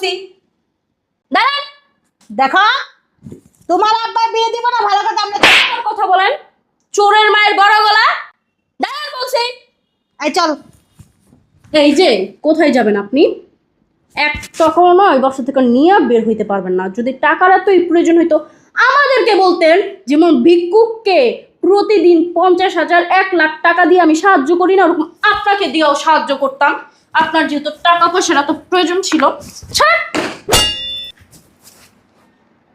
বলছি। দাঁড়ান। দেখো তোমার আব্বা বিয়ে দিব না ভালো কথা আমরা কথা বলেন, চোরের মায়ের বড় গলা। দাঁড়ান বলছি। এই চল। এই যে কোথায় যাবেন আপনি? এক টাকাও নয় বর্ষ থেকে নিয়ে বের হইতে পারবেন না। যদি টাকার এতই প্রয়োজন হইতো আমাদেরকে বলতেন। যেমন ভিক্ষুককে প্রতিদিন 50,000 1 লাখ টাকা দিয়ে আমি সাহায্য করি না, ওরকম আপনাকে দিয়েও সাহায্য করতাম। আপনার যেহেতু টাকা পয়সার এত প্রয়োজন ছিল। ছাড়।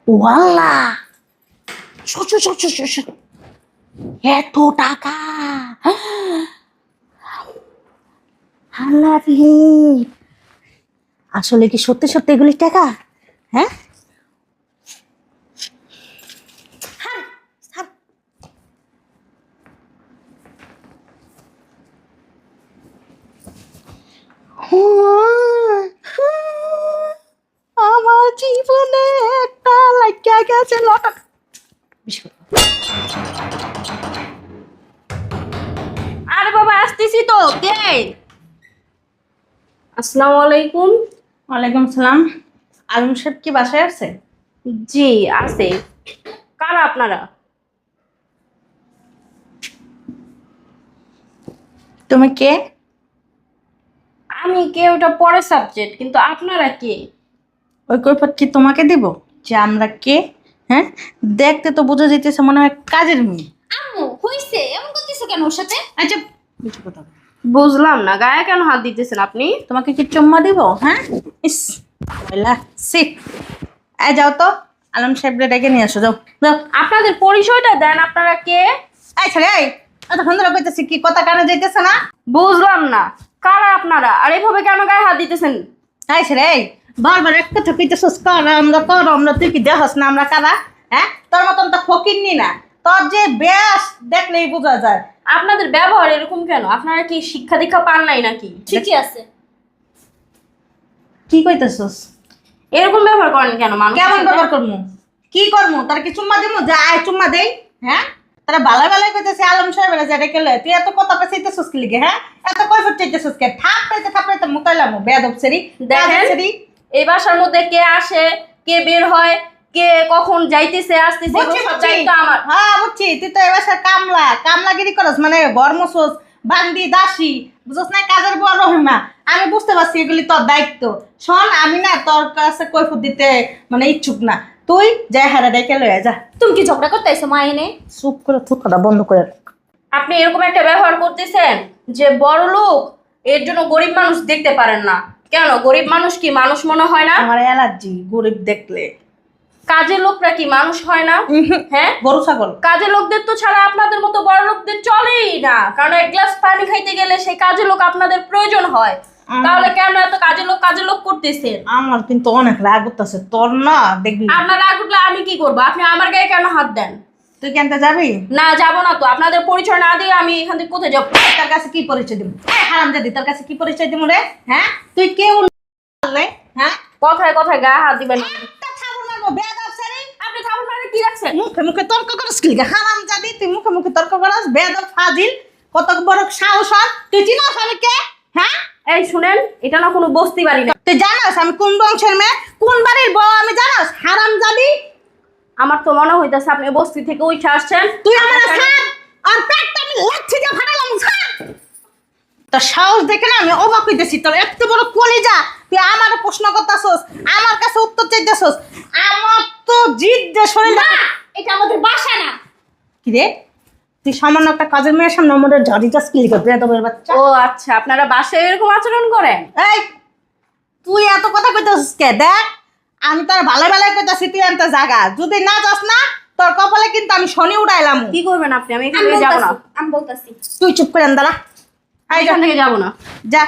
ওয়াল্লা এত টাকা আল্লাহ রে, আসলে কি সত্যি সত্যি এগুলি টাকা? হ্যাঁ আমার জীবনে একটা লাগিয়া গেছে লটক। আরে বাবা আসতেছি তো, দে। আসসালামু আলাইকুম। ওয়ালাইকুম সালাম। আলম সাহেব কি বাসায় আছে? জি আছে। কারা আপনারা? তুমি কে? আমি কে ওটা পরের সাবজেক্ট, কিন্তু আপনারা কে? ওই কৈফত কি তোমাকে দিব যে আমরা কে? হ্যাঁ, দেখতে তো বোঝা যাইতেছে মনে হয় কাজের মেয়ে। আম্মু হইছে, এমন করতেছো কেন ওর সাথে? আচ্ছা কিছু কথা বলো। বুঝলাম না, গায়ে কেন হাত দিতেছেন আপনি? তোমাকে কি চুম্মা দিব? হ্যাঁ ইস বলা সি। এই যাও তো আলম সাহেবরে ডেকে নিয়ে আসো, যাও যাও। আপনাদের পরিচয়টা দেন, আপনারা কে? এই ছেলে এই এতক্ষণ ধরে কইতেছি কি কথা কানে যাইতেছে না? বুঝলাম না, কারা আপনারা আর এইভাবে কেন গায়ে হাত দিতেছেন? এই ছেলে এই বারবার এক কথা কইতেছিস কর আমরা তুই কি দেহস না আমরা কারা? হ্যাঁ তোর মতন তো ফকিরনি না, তোর যে ব্যাস দেখলেই বোঝা যায়। আপনাদের ব্যবহার এরকম কেন? আপনারা কি শিক্ষা দীক্ষা পান নাই নাকি? ঠিকই আছে। কি কইতেছিস? এরকম ব্যবহার করেন কেন মানুষ? কেমন ব্যবহার করমু? কি করমু? তার কি চুম্মা দিমু? যা আয় চুম্মা দেই। হ্যাঁ তারা ভালো ভালোই কইতেছে আলম সাহেবের যেটা কেলে তুই এত কথা পেছাইতেছিস কি লিগে? হ্যাঁ এত কইফট চাইতেছিস কে? থাপড়াইতে মুতাইলাম বেয়াদব সেরি। দেখেন সেরি এই বাসার মধ্যে কে আসে কে বের হয়, কে কখন যাইতেছে আসতেছে, বুঝছি এগুলো সব বুঝছি। দায়িত্ব আমার। হ্যাঁ বুঝছি, তুই তো এবার কামলাগিরি করস মানে গরমসোস বান্দি দাসী বুঝছ না, কাজের বুয়া রহিমা। আমি বুঝতে পারছি এগুলি তোর দায়িত্ব। শোন আমি না তোর কাছে কৈফত দিতে মানে ইচ্ছুক না, তুই যাই হারা ডেকে লয়ে যা। তুমি কি ঝগড়া করতেছো মা এনে? চুপ করে থুতটা বন্ধ করে রাখ। আপনি এরকম একটা ব্যবহার করতেছেন যে বড় লোক এর জন্য গরিব মানুষ দেখতে পারেন না। কেন গরিব মানুষ কি মানুষ মনে হয় না? আমার অ্যালার্জি গরিব দেখলে। কাজের লোকরা কি মানুষ হয় না? হ্যাঁ গরু ছাগল। কাজের লোকদের তো ছাড়া আপনাদের মতো বড় লোকদের চলেই না, কারণ এক গ্লাস পানি খাইতে গেলে সেই কাজের লোক আপনাদের প্রয়োজন হয়। তাহলে কেন এত কাজের লোক করতেছেন? আমার কিন্তু অনেক রাগ উঠতেছে তোর না, দেখবি। আপনার রাগ উঠলে আমি কি করবো? আপনি আমার গায়ে কেন হাত দেন? তুই কেনতে যাবি? না যাবো না তো। আপনাদের পরিচয় না দিয়ে আমি এখান থেকে কোথায় যাবো? তোর কাছে কি পরিচয় দিব? হারামজাদি তোর কাছে কি পরিচয় দিব রে? হ্যাঁ তুই কেউ নাই। হ্যাঁ কথায় কথায় গায়ে হাত দিবেন না। একটা থাবড় মারবো বেয়াদব সেরি। আপনি থামুন, মানে কি রাখছেন? মুখে মুখে তর্ক করস কি লিগা? হারামজাদি তুই মুখে মুখে তর্ক করস বেয়াদব ফাজিল। কত বড় সাহস হয়? তুই চিনস আমি কে? হ্যাঁ এই শুনেন, এটা না কোনো বস্তি বাড়ি না। তুই জানাস আমি কোন বংশের মেয়ে, কোন বাড়ির বউ আমি জানাস? হারামজাদি আমার তো মনে হইতেছে আপনি বস্তি থেকে উঠে আসছেন। তুই আমার ছাড় আর পেটটা আমি লাচ্ছি দিয়ে ফাটালাম ছাড়। তোর সাহস দেখে না আমি অবাক হইতেছি, তোর এত বড় কলিজা তুই আমার প্রশ্ন করতেছস, আমার কাছে উত্তর চাইতেছস। আমার তো জিদ যে শরীর। না, এটা আমাদের বাসা না। কি রে তুই সামান্য একটা কাজের মেয়ের সামনে আমাদের ঝাড়ি চাষ কি লিখে বেয়াদবের বাচ্চা? ও আচ্ছা, আপনারা বাসায় এরকম আচরণ করেন? এই তুই এত কথা কইতেছিস কে? দেখ আমি তোর ভালো ভালোই কইতাছি, তুই এত জায়গা যদি না যাস না তোর কপালে কিন্তু আমি শনি উড়াইলাম। কি করবেন আপনি? আমি এখান আমি থেকে যাবো না। আমি বলতাছি তুই চুপ করে দাঁড়া। আমি এখান থেকে যাবো না। যা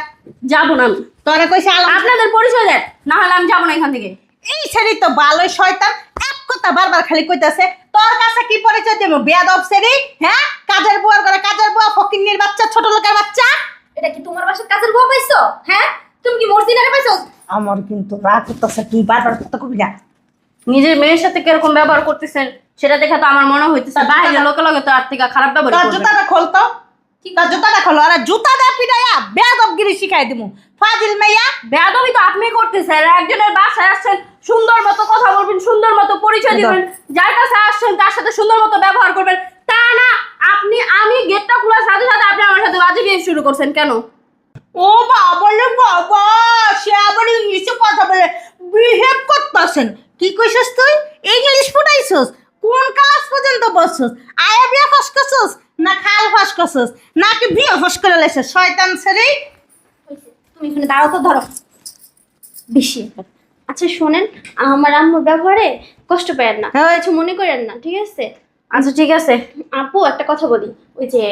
যাবো না আমি। তোরা কইছে আলাম। আপনাদের পরিচয় দেন, না হলে আমি যাবো না এখান থেকে। এই ছেড়ি তো ভালোই শয়তান, এক কথা বারবার খালি কইতাছে। তোর কাছে কি পরিচয় দেব বেয়াদব ছেড়ি? হ্যাঁ কাজের বুয়ার করে কাজের বুয়া, ফকিন্নির বাচ্চা, ছোট লোকের বাচ্চা। এটা কি তোমার বাসার কাজের বউ পাইছো? হ্যাঁ তুমি কি মর্জিনারে পাইছো? আমার কিন্তু রাগ করতেছে, তুই বারবার কথা কবি না। নিজের মেয়ের সাথে কিরকম ব্যবহার করতেছেন সেটা দেখে তো আমার মনে হইতেছে বাইরের লোকের লগে তো আর থেকে খারাপ ব্যবহার তোর করবেন। জুতাটা খোলতো, তার জুতাটা খোলো, আর জুতা দা পিটাইয়া বেয়াদবগিরি শিখাই দিমু। ফাজিল মেয়া। বেয়াদবি তো আপনি করতেছেন। একজনের বাসায় আসছেন, সুন্দর মতো কথা বলবেন, সুন্দর মতো পরিচয় দিবেন, যার কাছে আসছেন তার সাথে সুন্দর মতো ব্যবহার করবেন। তা না আমি গেটটা খোলার সাথে সাথে আপনি আমার সাথে বাজে বিহেভ শুরু করছেন কেন? ও বাবা রে বাবা, সে আবার ইংলিশে কথা বলে বিহেভ করতেছেন। কি কইছস তুই? ইংলিশ পড়াইছস? কোন ক্লাস পর্যন্ত বসছস? আয়া বিয়া ফাঁস করছস না খাল ফাঁস করছস নাকি বিয়ে ফাঁস করে লেছস? শয়তান ছেড়ে। তুমি এখানে দাঁড়াও তো, ধরো বেশি। আচ্ছা শোনেন, আমার আম্মুর ব্যবহারে কষ্ট পেয়েন না, হ্যাঁ। কিছু মনে করেন না, ঠিক আছে? আচ্ছা ঠিক আছে। আপু একটা কথা বলি, ওই যে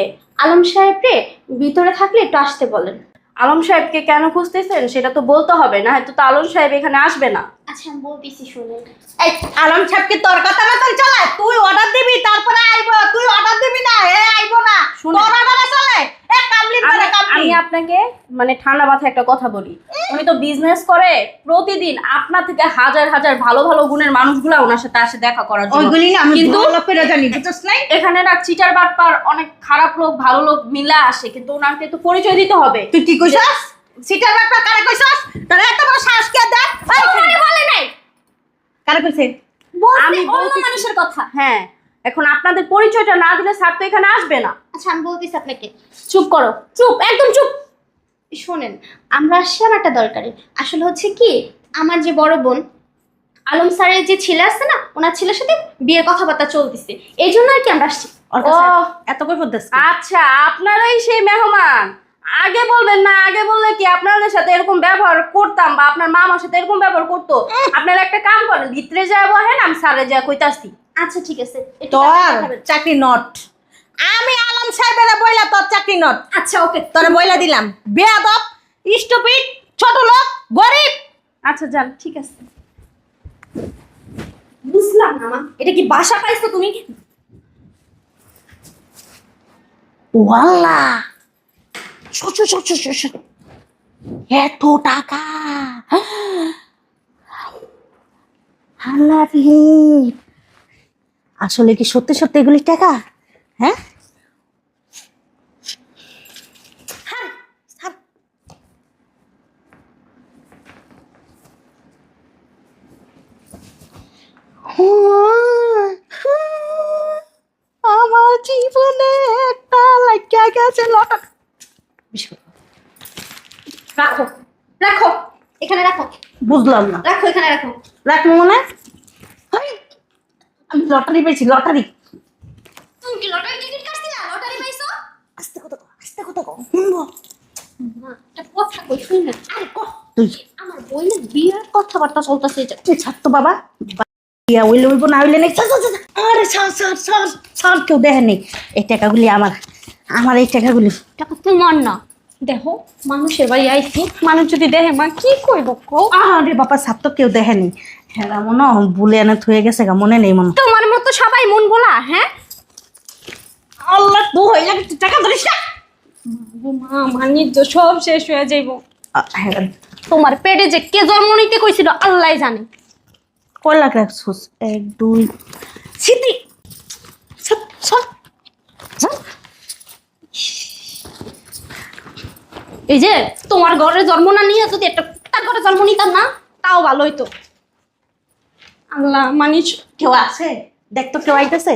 আলম সাহেবরে ভিতরে থাকলে একটু আসতে বলেন। আলম সাহেবকে কেন খুঁজতেছেন সেটা তো বলতে হবে, না হয়তো তো আলম সাহেব এখানে আসবে না। আচ্ছা আমি বলতেছি, শোনেন। এই আলম সাহেবকে তোর কথা মতন চলে? তুই অর্ডার দিবি তারপরে আইবো, তুই অর্ডার দিবি না হে আইবো না। শুনে। তোর অর্ডারে চলে? এ কামলিন করে কামলি। আমি আপনাকে মানে ঠান্ডা মাথায় একটা কথা বলি, উনি তো বিজনেস করে, প্রতিদিন আপনার থেকে হাজার হাজার ভালো ভালো গুণের মানুষগুলা ওনার সাথে আসে দেখা করার জন্য। ওইগুলি না আমি কিন্তু ভালো করে জানি, বুঝছস নাই? এখানে না চিটার বাটপার অনেক খারাপ লোক ভালো লোক মিলা আসে, কিন্তু ওনাকে তো পরিচয় দিতে হবে। তুই কি কইছস? সিটার ব্যাপার কারে কইছস? তোর এত বড় সাহস কে দেয়? তোমারে বলে নাই, কারে কইছে? আমি অন্য বলতেছি- মানুষের কথা। হ্যাঁ, এখন আপনাদের পরিচয়টা না দিলে স্যার তো এখানে আসবে না। আচ্ছা আমি বলতেছি আপনাকে, চুপ করো, চুপ, একদম চুপ। শোনেন, আমরা আসলাম একটা দরকারে। আসলে হচ্ছে কি, আমার যে বড় বোন আলম স্যারের যে ছেলে আছে না, ওনার ছেলের সাথে বিয়ের কথাবার্তা চলতেছে, এই জন্য আর কি আমরা আসছি। ওর কাছে ও। এত কই পড়ছিস? আচ্ছা, আপনারাই সেই মেহমান। আগে বলবেন না, আগে বললে কি আপনাদের সাথে এরকম ব্যবহার করতাম বা আপনার মা আমার সাথে এরকম ব্যবহার করতো? আপনারা একটা কাম করেন, ভিতরে যা বহেন, আমি স্যারে যা কইতাছি। আচ্ছা ঠিক আছে, একটু তোর তাড়াতাড়ি খাবেন। চাকরি নট। আমি আলম সাহেবের বইলা তোর চাকরি নট। আচ্ছা ওকে, তোরে বইলা দিলাম বেয়াদব, স্টুপিড, ছোট লোক, গরিব। আচ্ছা যান, ঠিক আছে। বুঝলাম না মা, এটা কি বাসা পাইছো তুমি? ওয়াল্লা এত টাকা! আল্লাহ রে, আসলে কি সত্যি সত্যি এগুলি টাকা? হ্যাঁ, আমার জীবনে একটা লাগিয়া গেছে লটার। রাখো রাখো, এখানে রাখো, বুঝলাম না। রাখো এখানে রাখো। রাখবো মনে? আমি লটারি পেয়েছি, লটারি। তুমি কি লটারি টিকিট কাটছিলা? লটারি পাইছো? আস্তে কথা কও, আস্তে কথা কও, শুনবো। মা একটা কথা কই, শুনবেন? আরে কহ তুই। আমার বোনের বিয়ের কথাবার্তা চলতেছে, এটা তুই ছাড় তো বাবা। ইয়া হইলে হইব, না হইলে নেই। আরে ছাড়, কেউ দেখে নেই। এই টাকাগুলি আমার, আমার এই টাকাগুলি। টাকা তোমার না, দেখো মানুষের বাড়ি আইছি, মানুষ যদি দেখে মা কি কইব কও? আরে বাবা ছাড় তো, কেউ দেখে নেই। হ্যাঁ মনে ভুলে এনে থয়ে গেছে গা, মনে নেই মনে। তোমার মতো সবাই মন বলা, হ্যাঁ? আল্লাহ তো হইলে তুই টাকা ধরিস না। মা বাণিজ্য সব শেষ হয়ে যাইব। হ্যাঁ, তোমার পেটে যে কে জন্ম নিতে কইছিল আল্লাহ জানে। কয় লাখ রাখছিস? 1 2 সিটি। এই যে তোমার ঘরে জন্ম না নিয়ে যদি একটা তার ঘরে জন্ম নিতাম না, তাও ভালো হইতো। আল্লাহ মানিস। কেউ আছে? দেখ তো কেউ আইতেছে।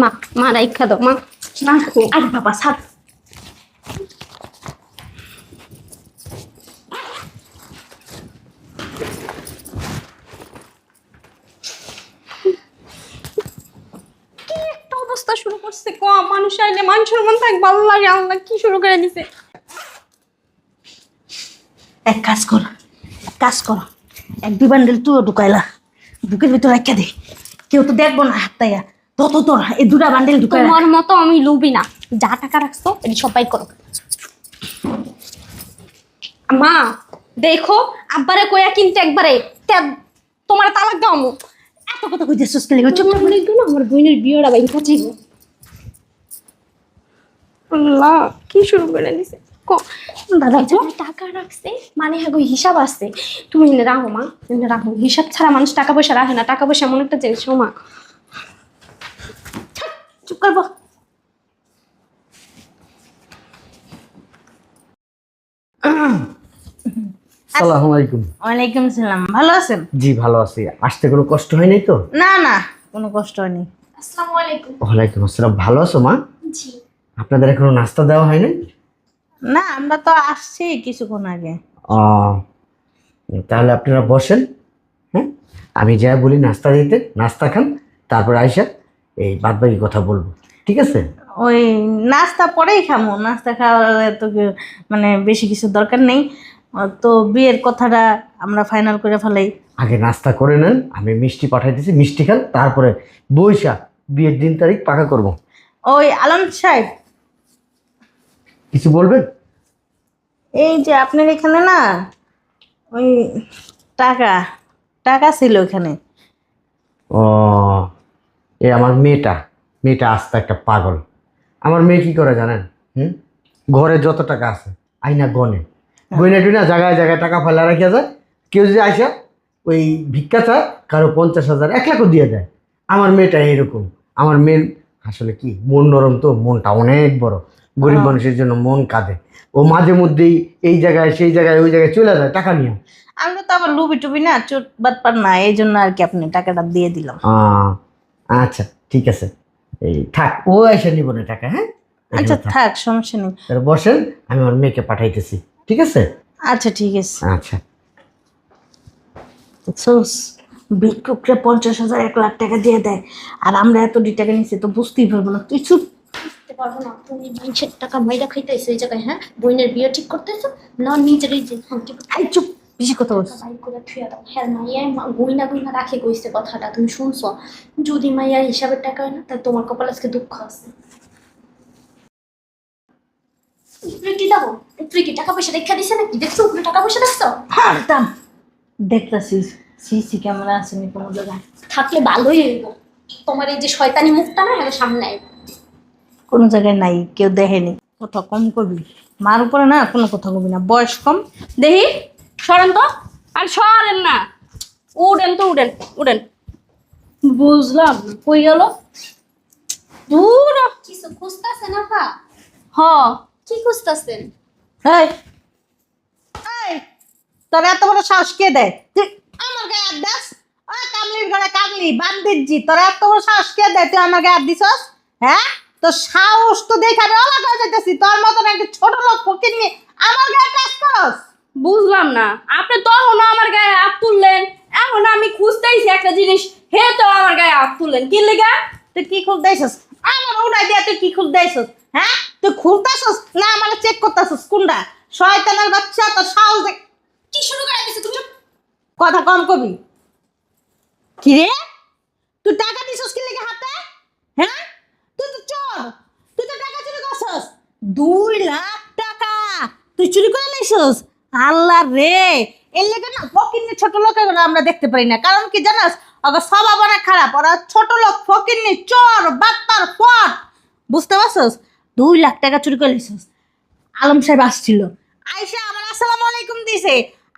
মা মা রাইখা দাও মা। না আরে বাবা ছাড়। একটা অবস্থা শুরু করছে, কম মানুষ আইলে মান সম্মান থাক, ভালো লাগে। আল্লাহ কি শুরু করে দিছে। এক কাজ কর, এক 2 বান্ডেল তুইও ঢুকাইলা, বুকের ভিতর রাখা দে। কেউ তো দেখবো না হাতটাইয়া। তত তোর এই 2টা বান্ডেল ঢুকাই রাখ। তোমার মতো আমি লুবি না, যা টাকা রাখছো এটা সবাই করো। মা দেখো, আব্বারে কইয়া কিন্তু একবারে তোমার তালাক দাও। মু এত কথা কইতেছিস কেন? চুপ তোমার মনে হয় আমার বোনের বিয়েটা বাইকা যাইব। আল্লাহ কি শুরু করে দিছে। দাদা টাকা রাখছে মানে হ্যাঁ হিসাব আছে। তুমি এনে রাখো মা, এনে রাখো। হিসাব ছাড়া মানুষ টাকা পয়সা রাখে না। টাকা পয়সা এমন একটা জিনিস মা। চুপ করবো। আসসালামু আলাইকুম। ওয়ালাইকুম আসসালাম, ভালো আছেন? জি ভালো আছি। আসতে কোনো কষ্ট হয় নাই তো? না না, কোনো কষ্ট হয়নি। আসসালামু আলাইকুম। ওয়ালাইকুম আসসালাম। ভালো আছো মা? জি। আপনাদের এখনো নাস্তা দেওয়া হয় নাই? না, আমরা তো আসছি কিছুক্ষণ আগে। ও, তাহলে আপনারা বসেন। হ্যাঁ, আমি যা বলি নাস্তা দিতে, নাস্তা খান, তারপর আইসা এই বাদ বাকি কথা বলবো, ঠিক আছে? ওই নাস্তা পরেই খামো, নাস্তা খাওয়ার তো মানে বেশি কিছু দরকার নেই। তো বিয়ের কথাটা আমরা ফাইনাল করে ফেলাই। আগে নাস্তা করে নেন, আমি মিষ্টি পাঠাইতেছি, মিষ্টি খান, তারপরে বৈশা বিয়ের দিন তারিখ পাকা করব। ওই আলম সাহেব, কিছু বলবেন? এই যে আপনার এখানে না ওই টাকা টাকা ছিল এখানে। ও, এ আমার মেয়েটা আস্তে একটা পাগল। আমার মেয়ে কি করে জানেন? ঘরে যত টাকা আছে আইনা গনে টুইনা জায়গায় জায়গায় টাকা ফেলা রাখিয়া যায়। কেউ যদি আইসা ওই ভিক্ষা চায়, কারো 50,000 1 লাখও দিয়ে দেয়। আমার মেয়েটা এরকম। আমার মেয়ের আসলে কি মন নরম, তো মনটা অনেক বড়, গরিব মানুষের জন্য মন কাঁদে। ও মাঝে মধ্যেই এই জায়গায় সেই জায়গায় ওই জায়গায় চলে যায় টাকা নিয়ে। আমরা তো আবার লুবি টুবি না, চোট বাদ পার না, এই জন্য আর কি আপনি টাকাটা দিয়ে দিলাম। আচ্ছা ঠিক আছে, এই থাক, ও এসে নিব না টাকা। হ্যাঁ আচ্ছা থাক, সমস্যা নেই। তাহলে বসেন, আমি আমার মেয়েকে পাঠাইতেছি, ঠিক আছে? আচ্ছা ঠিক আছে। আচ্ছা। সোস ভিক্ষুকরা 50,000 1 লাখ টাকা দিয়ে দেয়, আর আমরা এত টাকা নিচ্ছি তো বুঝতেই পারবো না কিছু। বুঝতে পারবো না, তুমি মানুষের টাকা মাইরা খাইতেছো এই জায়গায়। হ্যাঁ, বোনের বিয়ে ঠিক করতেছো না, নিজের এই যে আই চুপ, বেশি কথা বলছ। বাইক করে থুয়া দাও। হ্যাঁ, মাইয়া গইনা গইনা রাখে কইছে কথাটা, তুমি শুনছো? যদি মাইয়া হিসাবের টাকা হয় না, তাহলে তোমার কপাল আজকে দুঃখ আছে। উপরে কি দাও? উপরে কি টাকা পয়সা দেখা দিছে নাকি? দেখছো উপরে টাকা পয়সা দেখছো? হারতাম দেখতাছি সিসি ক্যামেরা আছে নি কোনো জায়গায়? থাকলে ভালোই হইব। তোমার এই যে শয়তানি মুখটা না, হ্যাঁ সামনে আইব। কোনো জায়গায় নাই, কেউ দেখেনি। কথা কম করবি, মার উপরে না কোনো কথা কবি না, বয়স কম। দেখি সরেন তো, আর সরেন না, উড়েন তো উড়েন উড়েন। বুঝলাম না, কই গেল দূর। কিছু খুঁজতেছেন আপা? হ, কি খুঁজতেছেন? এই এই, তোর এত বড় সাহস কে দেয় তুই আমার গায়ে হাত দাস? ওই কামলির ঘরে কামলি বান্দিজি, তোর এত বড় সাহস কে দেয় তুই আমার গায়ে হাত দিছস? হ্যাঁ, তোর সাহস তো দেখে আমি অবাক হয়ে যাইতেছি। তোর মতন একটা ছোট লোক ফকির নিয়ে আমার গায়ে কাজ করস? বুঝলাম না, আপনি তখন আমার গায়ে হাত তুললেন, এখন আমি খুঁজতেইছি একটা জিনিস, হে তো আমার গায়ে হাত তুললেন কি লেগা? তুই কি খুলতেছিস? আমার উড়াই দিয়া তুই কি খুলতেছিস? হ্যাঁ, তুই খুলতেছিস না আমার চেক করতেছিস কোনটা? শয়তানের বাচ্চা, তোর সাহস দেখ। কি শুরু করে দিছো তুমি? কথা কম কবি। কি রে, তুই টাকা দিছস কি লেগে হাতে? হ্যাঁ, তুই তো চোর, তুই তো টাকা চুরি করছস। 2 লাখ টাকা তুই চুরি করে নিছস? আল্লাহ রে, এর লেগে না ফকিন্নি ছোট লোকের আমরা দেখতে পারি না। কারণ কি জানাস, ওদের স্বভাব অনেক খারাপ। ওরা ছোট লোক, ফকিন্নি, চোর, বাটপার, পট। বুঝতে পারছস? 2 লাখ টাকা চুরি করে নিছস। আলম সাহেব আসছিল, আয়শা আমার আসসালামু আলাইকুম দিছে।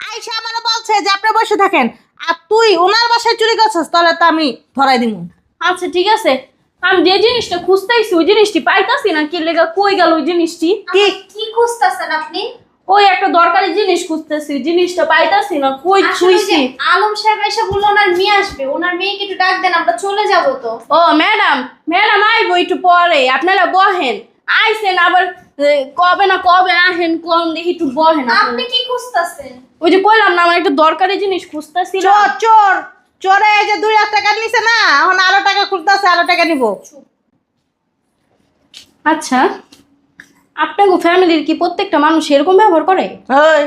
আয়শা আমার বলছে যে আপনি বসে থাকেন, আর তুই ওনার বাসায় চুরি করছিস, তাহলে তো আমি ধরাই দিব। আচ্ছা ঠিক আছে, আমি যে জিনিসটা খুঁজতেইছি ওই জিনিসটি পাইতাছি না, কি লেগা কই গেল ওই জিনিসটি? কি কি খুঁজতেছেন আপনি? ওই একটা দরকারি জিনিস খুঁজতেছি, জিনিসটা পাইতাছি না, কই আসলে ছুঁইছি। যে আলম সাহেব এসে বললো ওনার মেয়ে আসবে, ওনার মেয়েকে একটু ডাক দেন, আমরা চলে যাবো তো। ও ম্যাডাম, ম্যাডাম আইবো একটু পরে, আপনারা বহেন। আইসেন আবার কবে না কবে আহেন, কোন দেখি একটু বহেন। আপনি কি খুঁজতেছেন? ওই যে কইলাম না, আমার একটা দরকারি জিনিস খুঁজতেছি। চোর চোর চোরে এই যে 2 লাখ টাকা নিছে না, এখন আরো টাকা খুলতেছে, আরো টাকা নিব। আচ্ছা, আপনার ফ্যামিলির কি প্রত্যেকটা মানুষ এরকম ব্যবহার করে? ওই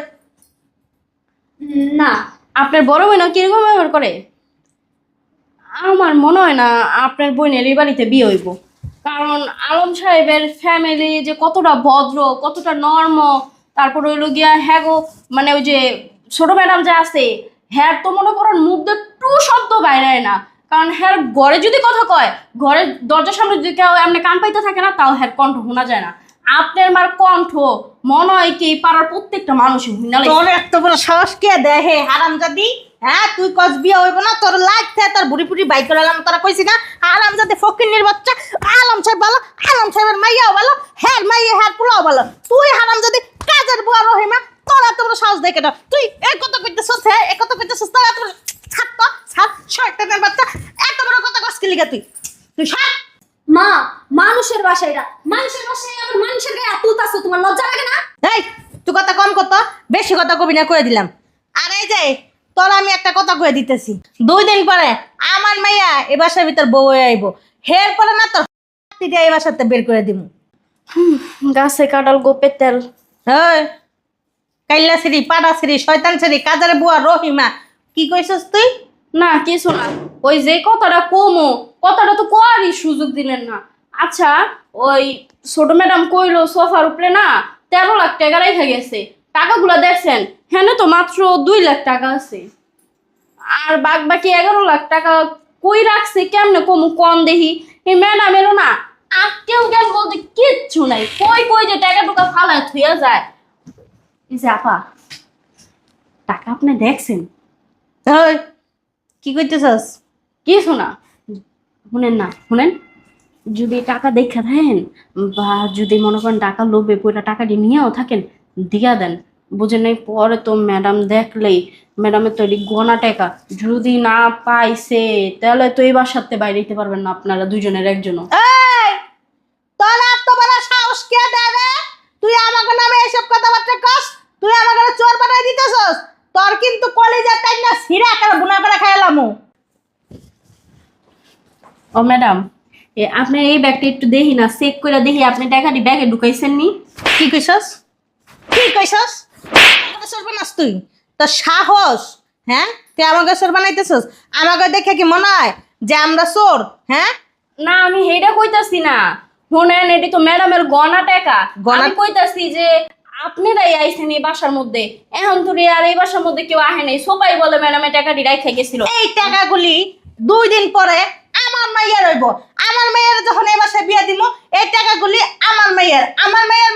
না। আপনার বড় বোনও কিরকম ব্যবহার করে? আমার মনে হয় না আপনার বোনের এই বাড়িতে বিয়ে হইব, কারণ আলম সাহেবের ফ্যামিলি যে কতটা ভদ্র, কতটা নর্ম, তারপর হইল গিয়া হ্যাঁ গো, মানে ওই যে ছোট ম্যাডাম যে আছে, হ্যার তো মনে করেন মুখ দিয়ে টু শব্দ বাইরে না, কারণ হ্যার ঘরে যদি কথা কয়, ঘরের দরজার সামনে যদি কেউ এমনি কান পাইতে থাকে না, তাও হ্যার কণ্ঠ শোনা যায় না। আপনার মার কণ্ঠ মনে হয় কি পাড়ার প্রত্যেকটা মানুষই শুনে। তোর এত বড় সাহস কে দেয় হে হারামজাদি? হ্যাঁ তুই কস বিয়ে হইব না তোর লাগছে তোর বুড়ি পুড়ি বাইক করে এলাম তোরা কইছি না আরাম যাতে ফকিন্নির বাচ্চা আলম সাহেব ভালো আলম সাহেবের মাইয়াও ভালো হ্যাঁ মাইয়া হ্যাঁ পোলাও ভালো তুই হারাম যদি কাজের বুয়া রহিমা তোরা তোর সাহস দেখে না তুই এই কথা কইতেছস হ্যাঁ এই কথা কইতেছস তোরা তোর ছাত্র ছাত্র শয়তানের বাচ্চা এত বড় কথা কস কি লিগা তুই তুই ছাড় মা মানুষের বাসায় এরা মানুষের বাসায় আবার মানুষের গায়ে তুই তাছো তোমার লজ্জা লাগে না? এই তুই কথা কম কত বেশি কথা কবি না কয়ে দিলাম আর এই যে তোর আমি একটা কথা কয়ে দিতেছি 2 দিন পরে আমার মাইয়া এ বাসার ভিতর বউ হয়ে আইব হের পরে না তোর দিয়ে এই বাসাতে বের করে দিব গাছে কাঁঠাল গোপের তেল। এই কাইল্লা সিরি পাড়া সিরি শয়তান সিরি কাজারে বুয়া রহিমা কি কইছস তুই না কিছু না, ওই যে কথাটা কমো কথাটা তো কোয়ারই সুযোগ দিলেন না। আচ্ছা ওই ছোট ম্যাডাম কইলো সোফার উপরে না 13 লাখ টাকা রেখে গেছে, টাকাগুলো দেখছেন হ্যাঁ তো মাত্র 2 লাখ টাকা আছে, আর বাকি 11 লাখ টাকা কই রাখছে কেমনে কমু কম দেখি। এই ম্যাডামেরও না আজকেও জ্ঞান বলতে কিচ্ছু নাই, কই কই যে টাকা টুকা ফালায় থুয়া যায়। এই যে আপা টাকা আপনি দেখছেন? ওই কি কইতেছস কিছু না, শুনেন না শুনেন, যদি টাকা দেখা থাকেন বা যদি মনে করেন টাকা লোভে পুরো টাকাটি নিয়েও থাকেন দিয়া দেন, বুঝেন নাই পরে তো ম্যাডাম দেখলেই ম্যাডামের তো এটি গোনা টাকা যদি না পাইছে তাহলে তো এই বাসাতে বাইরে দিতে পারবেন না আপনারা দুজনের একজনও। এই তোর এত বড় সাহস কে দেবে তুই আমাকে নামে এসব কথাবার্তা কস তুই আমাকে চোর বানাই দিতেছস তোর কিন্তু কলেজের টাইম না সিরা করে বুনা করে খাইলামু ও ম্যাডাম আপনার এই ব্যাগটা একটু দেখি না, চেক করে দেখি আপনি টাকাটি ব্যাগে ঢুকাইছেন নি। কি কইছস কি কইছস আমাকে চোর বানাস তুই তোর সাহস হ্যাঁ তুই আমাকে চোর বানাইতেছস আমাকে দেখে কি মনে হয় যে আমরা চোর হ্যাঁ না আমি হেইটা কইতাছি না, শুনেন এটি তো ম্যাডামের গনা টাকা, গনা- আমি কইতাছি যে আপনারাই আইছেন এই বাসার মধ্যে, এখন তো আর এই বাসার মধ্যে কেউ আহে নাই, সবাই বলে ম্যাডামের টাকাটি রাইখা গেছিল। এই টাকাগুলি 2 দিন পরে আমার মাইয়ার হইব আমার মাইয়ার যখন এই বাসায় বিয়া দিব এই টাকাগুলি আমার মাইয়ার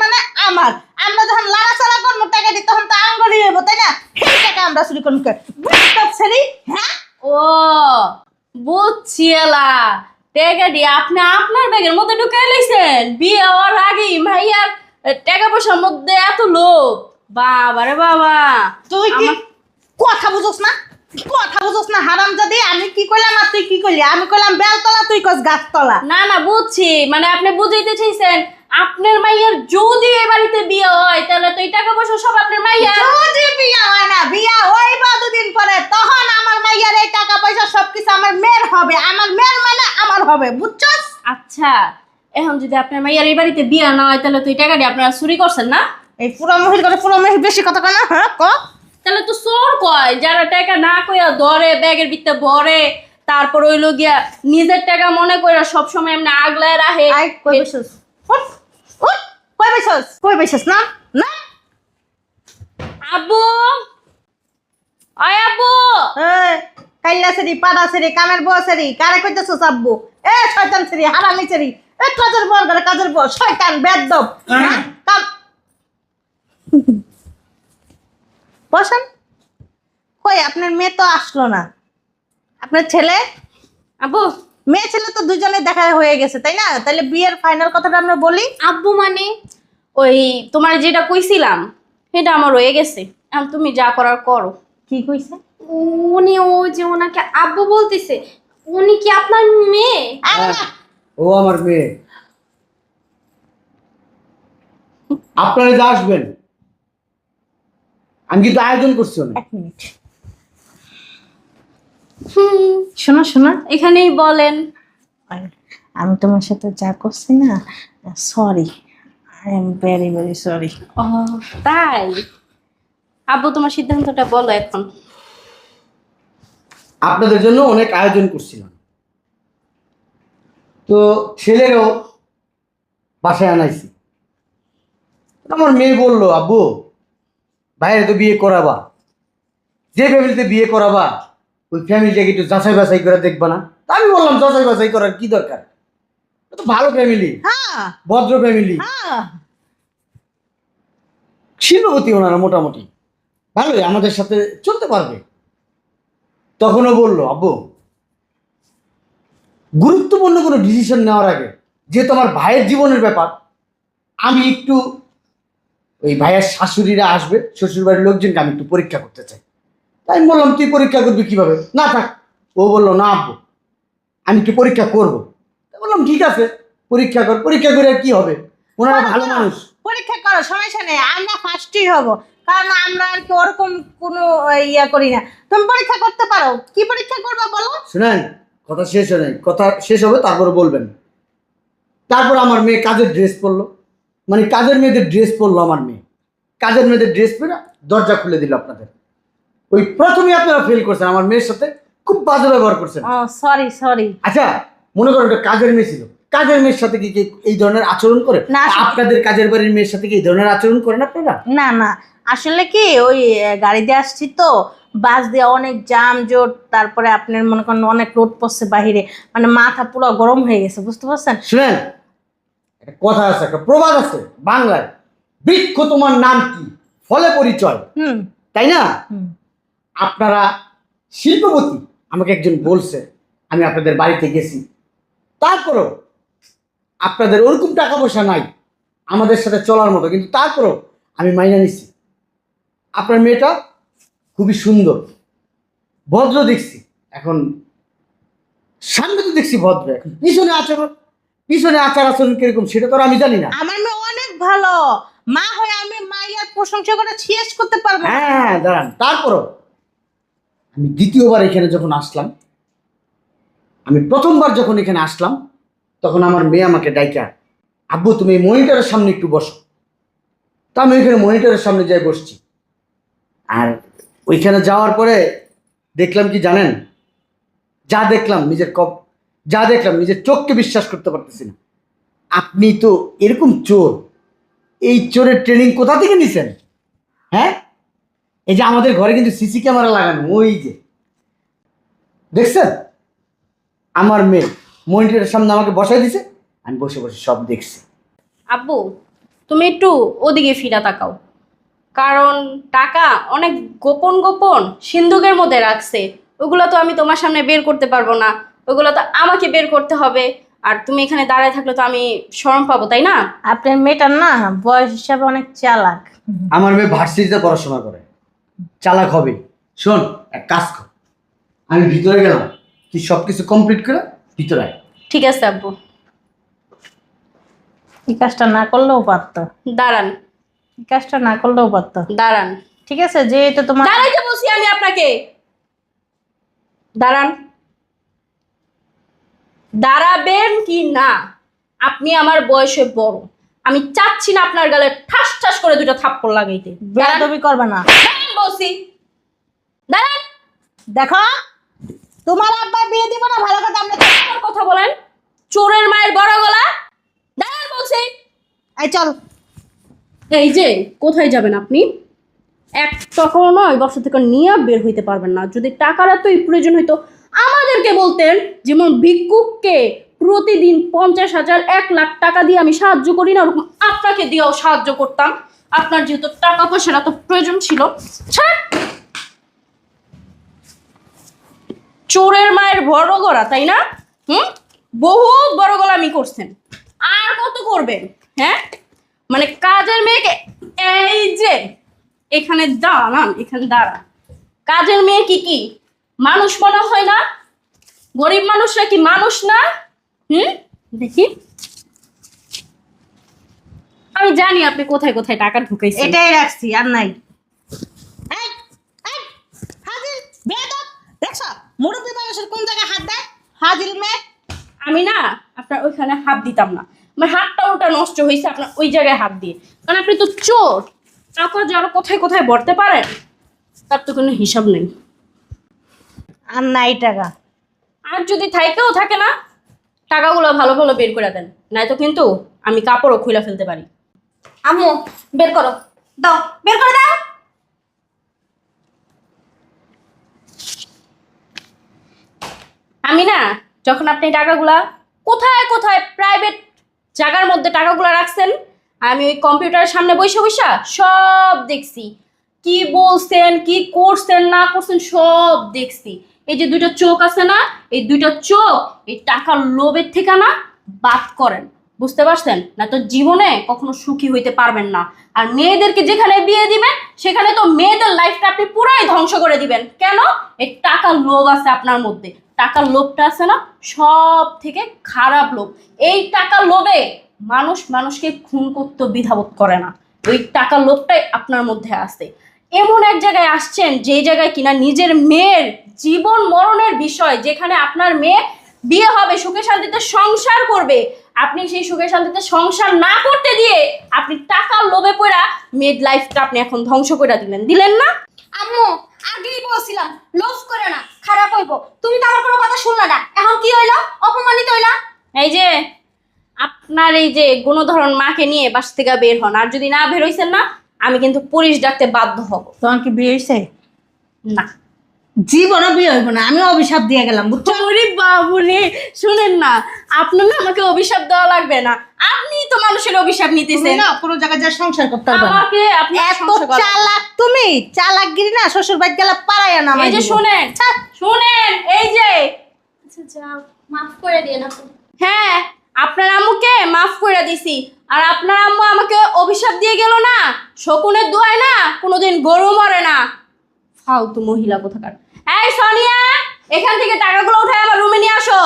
মানে আমার আমরা যখন লাড়াচাড়া করবো টাকা দিই তখন তো আঙ্গুলি হইব তাই না সেই টাকা আমরা চুরি করবো ছেড়ি হ্যাঁ ও বুঝছি এলা, টাকাটি আপনি আপনার ব্যাগের মধ্যে ঢুকাই লাইছেন বিয়ে হওয়ার আগেই ভাইয়ার টাকা পয়সার মধ্যে এত লোভ, বাবা রে বাবা। তুই কি কথা বুঝোস না হারামজাদি আমি কি কইলাম আর তুই কি কইলি আমি কইলাম বেলতলা তুই কস গাছতলা না না বুঝছি, মানে আপনি বুঝাইতে চাইছেন আপনার মাইয়ের যদি এই বাড়িতে বিয়ে হয় তাহলে তো এই টাকা পয়সা সব আপনার মাইয়ার। যদি বিয়া হয় না বিয়া হইব 2 দিন পরে তখন আমার মাইয়ার এই টাকা পয়সা সবকিছু আমার মেয়ের হবে আমার মেয়ের মানে আমার হবে বুঝছস আচ্ছা এখন যদি আপনার মাইয়ার এই বাড়িতে বিয়ে না হয় তাহলে তো এই টাকাটি আপনারা চুরি করছেন না? এই পুরো মহিল বেশি কথা কয় না হ্যাঁ ক তাহলে তো চোর কয় যারা টাকা না কইয়া ধরে ব্যাগের ভিতরে ভরে তারপর হইলো গিয়া নিজের টাকা মনে কইরা সবসময় এমনি আগলায় রাখে। আই কই বসছস উঠ উঠ কই বসছস না না আব্বু আয় আব্বু এই কাইল্লা সেরি পাড়া সেরি কামের বউ সেরি কারে কইতেছস আব্বু এ শয়তান সেরি হারামি সেরি এ কাজের বউ করে কাজের বউ শয়তান বেদব হ্যাঁ কাম বসেন কই আপনার মেয়ে তো আসলো না আপনার ছেলে আব্বু মেয়ে ছেলে তো দুজনে দেখা হয়ে গেছে তাই না তাহলে বিয়ের ফাইনাল কথাটা আমরা বলি আব্বু মানে ওই তোমার যেটা কইছিলাম সেটা আমার রয়ে গেছে, এখন তুমি যা করার করো। কি কইছে উনি ও যে ওনাকে আব্বু বলতেছে উনি কি আপনার মেয়ে? আরে না, ও আমার মেয়ে। আপনারা যে আসবেন আমি কিন্তু আয়োজন করছি অনেক। 1 মিনিট শোনো শোনো এখানেই বলেন। আমি তোমার সাথে যা করছি না sorry I am very very sorry ও তাই আব্বু তোমার সিদ্ধান্তটা বলো এখন। আপনাদের জন্য অনেক আয়োজন করছিলাম, তো ছেলেরও বাসায় আনাইছি। আমার মেয়ে বললো আব্বু বাইরে তো বিয়ে করাবা, যে ফ্যামিলিতে বিয়ে করাবা ওই ফ্যামিলিটাকে একটু যাচাই বাছাই করে দেখবা না? তা আমি বললাম যাচাই বাছাই করার কি দরকার, ও তো ভালো ফ্যামিলি, হ্যাঁ ভদ্র ফ্যামিলি, হ্যাঁ শিল্পপতি ওনারা মোটামুটি ভালোই আমাদের সাথে চলতে পারবে। তখনও বললো, আব্বু গুরুত্বপূর্ণ কোনো ডিসিশন নেওয়ার আগে, যেহেতু আমার ভাইয়ের জীবনের ব্যাপার, আমি একটু ওই ভাইয়ের শাশুড়িরা আসবে, শ্বশুর বাড়ির লোকজনকে আমি একটু পরীক্ষা করতে চাই। তাই আমি বললাম, তুই পরীক্ষা করবি কিভাবে? না থাক। ও বললো, না আব্বু আমি একটু পরীক্ষা করবো। তা বললাম, ঠিক আছে পরীক্ষা কর। পরীক্ষা করে আর কি হবে, ওনারা ভালো মানুষ। পরীক্ষা করো, সমস্যা নেই, আমরা ফার্স্টই হব, কারণ আমরা আর কি ওরকম কোনো ইয়া করি না। তুমি পরীক্ষা করতে পারো, কি পরীক্ষা করবা বলো? শুনেন, কথা শেষ হয় নাই, কথা শেষ হবে তারপরে বলবেন। তারপর আমার মেয়ে কাজের ড্রেস পরলো, মানে কাজের মেয়েদের ড্রেস পরলো আমার মেয়ে। কাজের মেয়েদের ড্রেস পরে দরজা খুলে দিল আপনাদের। ওই প্রথমেই আপনারা ফেল করছেন, আমার মেয়ের সাথে খুব বাজে ব্যবহার করছেন। ও সরি সরি। আচ্ছা মনে করেন একটা কাজের মেয়ে ছিল, কাজের মেয়ের সাথে কি এই ধরনের আচরণ করে? না, আপনাদের কাজের বাড়ির মেয়ের সাথে কি এই ধরনের আচরণ করেন আপনারা? না না, আসলে কি ওই গাড়ি দিয়ে আসছি তো, বাস দিয়ে অনেক জাম জোট, তারপরে আপনার মনে করেন অনেক রোদ পড়ছে বাহিরে, মানে মাথা পুরো গরম হয়ে গেছে, বুঝতে পারছেন? শুনেন, একটা কথা আছে, একটা প্রবাদ আছে বাংলায়, বৃক্ষ তোমার নাম কি, ফলে পরিচয়, হুম তাই না? হুম। আপনারা শিল্পপতি, আমাকে একজন বলছে, আমি আপনাদের বাড়িতে গেছি, তারপরও আপনাদের ওরকম টাকা পয়সা নাই আমাদের সাথে চলার মতো, কিন্তু তারপরও আমি মাইনা নিচ্ছি। আপনার মেয়েটা খুবই সুন্দর, ভদ্র দেখছি, এখন সামনে তো দেখছি ভদ্র, এখন পিছনে আচার আচরণ কিরকম সেটা তো আর আমি জানি না। আমার মেয়ে অনেক ভালো, মা হয়ে আমি মাইয়ার প্রশংসা করে শেষ করতে পারবো না। হ্যাঁ দাঁড়ান, তারপরও আমি দ্বিতীয়বার এখানে যখন আসলাম, আমি প্রথমবার যখন এখানে আসলাম, তখন আমার মেয়ে আমাকে ডাইকা, আব্বু তুমি এই মনিটরের সামনে একটু বসো। তা আমি ওইখানে মনিটরের সামনে যাই বসছি। আর ওইখানে যাওয়ার পরে দেখলাম কি জানেন, যা দেখলাম নিজের চোখকে বিশ্বাস করতে পারতেছি না। আপনি তো এরকম চোর, এই চোরের ট্রেনিং কোথা থেকে নিছেন? হ্যাঁ, এই যে আমাদের ঘরে কিন্তু সিসি ক্যামেরা লাগানো, ওই যে দেখছেন, আমার মেয়ে মনিটরের সামনে আমাকে বসাই দিছে, আমি বসে বসে সব দেখছি। আব্বু তুমি একটু ওদিকে ফিরা তাকাও, কারণ টাকা অনেক গোপন গোপন সিন্ধুকের মধ্যে রাখছে, ওগুলো তো আমি তোমার সামনে বের করতে পারবো না, ওগুলো তো আমাকে বের করতে হবে। আর তুমি এখানে দাঁড়ায় থাকলে তো আমি শরম পাবো, তাই না? আপনার মেয়েটার না বয়স হিসাবে অনেক চালাক। আমার মেয়ে ভার্সিটিতে পড়াশোনা করে, চালাক হবে। শোন, এক কাজ কর, আমি ভিতরে গেলাম, তুই সব কিছু কমপ্লিট করে ভিতরে আয়। ঠিক আছে আব্বু। এই কাজটা না করলেও পারতো, দাঁড়ান এই কাজটা না করলেও পারতো। দাঁড়ান, ঠিক আছে, যেহেতু তোমার দাঁড়াইতে বলছি আমি আপনাকে, দাঁড়ান। দাঁড়াবেন কি না? আপনি আমার বয়সে বড়, আমি চাচ্ছি না আপনার গালে ঠাস ঠাস করে দুটো থাপ্পড় লাগাইতে। দাঁড়ান, বেয়াদবি করবে না। দাঁড়ান বলছি, দাঁড়ান। দেখো, তোমার আব্বা বিয়ে দিব না, ভালো কথা। আমরা আমার কথা বলেন, চোরের মায়ের বড় গলা। দাঁড়ান বলছি। এই চল। এই যে কোথায় যাবেন আপনি? এক টাকাও নয় বর্ষ থেকে নিয়ে বের হইতে পারবেন না। যদি টাকার এতই প্রয়োজন হইতো আমাদেরকে বলতেন, যেমন ভিক্ষুককে প্রতিদিন 50,000 1 লাখ টাকা দিয়ে আমি সাহায্য করি না, ওরকম আপনাকে দিয়েও সাহায্য করতাম। আপনার যেহেতু টাকা পয়সার এত প্রয়োজন ছিল, ছাড়। চোরের মায়ের বড় গলা, তাই না? বহুত বড় গলামি করছেন, আর কত করবেন? হ্যাঁ, মানে কাজের মেয়েকে, এই যে এখানে দাঁড়ান, এখানে দাঁড়ান। কাজের মেয়ে কি মানুষ মনে হয় না? গরিব মানুষরা কি মানুষ না? দেখি, আমি জানি আপনি কোথায় কোথায় টাকা ঢুকাইছেন। এটাই রাখছি, আর নাই। এই, এই, হাজির বেয়াদব, দেখছো মুরব্বি মানুষের কোন জায়গায় হাত দেয়? হাজির মেয়ে। আমি না আপনার ওইখানে হাত দিতাম না, আমার হাতটা ওটা নষ্ট হয়েছে আপনার ওই জায়গায় হাত দিয়ে, কারণ আপনি তো চোর। টাকা যারা কোথায় কোথায় ভরতে পারেন তার তো কোনো হিসাব নেই। আর নাই টাকা। আর যদি থাকেও থাকে না, টাকাগুলো ভালো ভালো বের করে দেন, নয়তো কিন্তু আমি কাপড়ও খুলে ফেলতে পারি। আম্মু বের করো, দাও, বের করে দাও। আমি না, যখন আপনি টাকাগুলা কোথায় কোথায় প্রাইভেট জায়গার মধ্যে টাকাগুলো রাখছেন, আমি ওই কম্পিউটারের সামনে বসে বসে সব দেখছি। কি বলছেন, কি করছেন না করছেন সব দেখছি। এই যে দুইটা চোখ আছে না, এই দুইটা চোখ এই টাকার লোভের থেকে না বাদ করেন, বুঝতে পারছেন? না তো জীবনে কখনো সুখী হইতে পারবেন না। আর মেয়েদেরকে যেখানে বিয়ে দিবেন সেখানে তো মেয়েদের লাইফটা আপনি পুরাই ধ্বংস করে দিবেন। কেন? এই টাকার লোভ আছে আপনার মধ্যে। টাকার লোভটা আছে না, সব থেকে খারাপ লোভ। এই টাকার লোভে মানুষ মানুষকে খুন করতে দ্বিধাবোধ করে না। ওই টাকার লোভটাই আপনার মধ্যে আছে। এমন এক জায়গায় আসছেন যে জায়গায় কিনা নিজের মেয়ের জীবন মরণের বিষয়, যেখানে আপনার মেয়ে বিয়ে হবে, সুখে শান্তিতে সংসার করবে, আপনি সেই সুখে শান্তিতে সংসার না করতে দিয়ে আপনি টাকার লোভে পড়া মেয়ের লাইফটা আপনি এখন ধ্বংস করে দিলেন না? আম্মু আগেই বলছিলাম লোভ করে না, খারাপ হইব। তুমি তো আমার কোনো কথা শুনলে না, এখন কি হইলো? অপমানিত হইলা। এই যে আপনার এই যে গুণধরন মাকে নিয়ে বাসা থেকে বের হন, আর যদি না বের হইছেন না আমি কিন্তু পুলিশ ডাকতে বাধ্য হব। তোমার কি বিয়ে হয়েছে? না, জীবনও বিয়ে হইব না, আমি অভিশাপ দিয়ে গেলাম, বুঝছো? ওরে বাবুরে, শুনেন না, আপনার না আমাকে অভিশাপ দেওয়া লাগবে না, আপনি তো মানুষের অভিশাপ তুমি নিতেছেন। না কোনো জায়গায় যা সংসার করতে পারবে না। আমাকে আপনি এত সংসার করা- চালাক তুমি, চালাকগিরি না শ্বশুর বাড়ি গেলে পারাইয়া না। এই যে শুনেন, শুনেন, এই যে আচ্ছা যাও, মাফ করে দিয়ে না। হ্যাঁ, আপনার আম্মুকে মাফ করে দিছি, আর আপনার আম্মু আমাকে অভিশাপ দিয়ে গেল না, শকুনের দোয়ায় না কোনোদিন গরু মরে না। ফালতু মহিলা কোথাকার। এই সোনিয়া, এখান থেকে টাকাগুলো উঠায় আমার রুমে নিয়ে আসো।